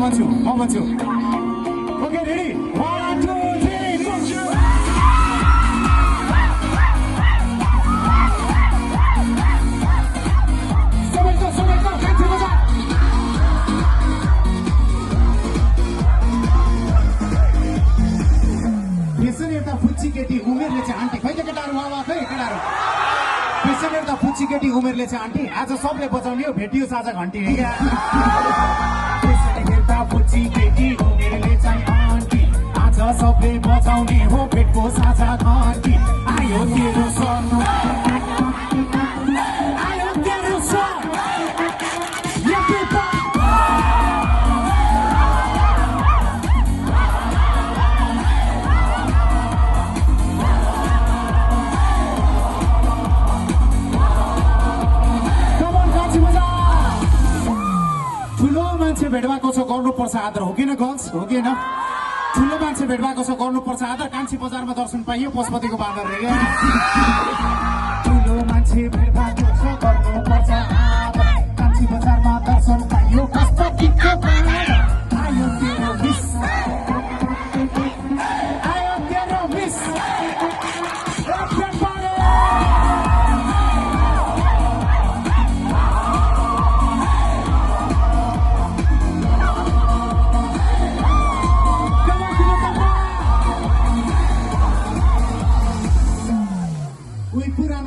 भन्छु okay ready 1 2 3 सबैको कान्छी बजा यसरी एउटा फुच्ची केटी उमेरले चाहिँ आन्टी खै केटाहरू वावा खै केटाहरू यसरी एउटा फुच्ची केटी उमेरले चाहिँ आन्टी आज सबले बजाउने हो भेटियो साझा घन्टी क्या एउटा फुच्ची केटी उमेरले चाहिँ आन्टी आज सबले बजाउने हो भेटको साझा घन्टी आयो तेरो सर्नु आयो तेरो सर मान्छे भेटवाको छ गर्नुपर्छ आदर हो किन गर्ल्स हो किन ठुलो मान्छे भेटवाको छ गर्नुपर्छ आदर कान्छी बजारमा दर्शन पाइयो पशुपतिको बाँदर रे ठुलो मान्छे भेटवाको छ गर्नुपर्छ आदर कान्छी बजारमा दर्शन पाइयो पशुपतिको बाँदर आयो तेरो मिस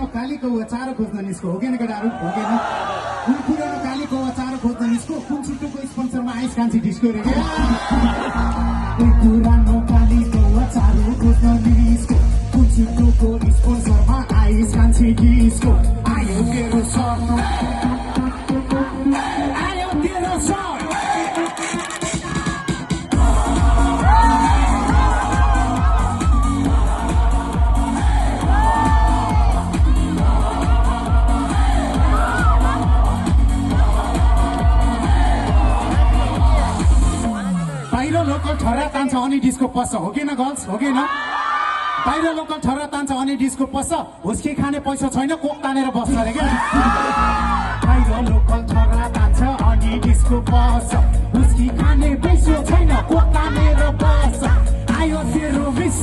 कालीको चारो खोज्न निस्को हो किन केटाहरू हो किन कुन पुरानो कालीको चारो खोज्न निस्को कुन छुट्टोको स्पोन्सरमा आइस कान्छी डिस्को रे कुन पुरानो कालीको चारो खोज्न निस्को कुन छुट्टोको स्पोन्सरमा आइस कान्छी डिस्को आयो तेरो सर्नु आयो तेरो सर लोकल ठरा तान्छ अनि डिस्को पस्छ हो किन गर्ल्स हो किन बाहिर लोकल ठरा तान्छ अनि डिस्को पस्छ हुस्की खाने पैसा छैन कोक तानेर बस्छ अरे क्या बाहिर लोकल ठरा तान्छ अनि डिस्को पस्छ हुस्की खाने पैसा छैन कोक तानेर बस्छ आयो तेरो मिस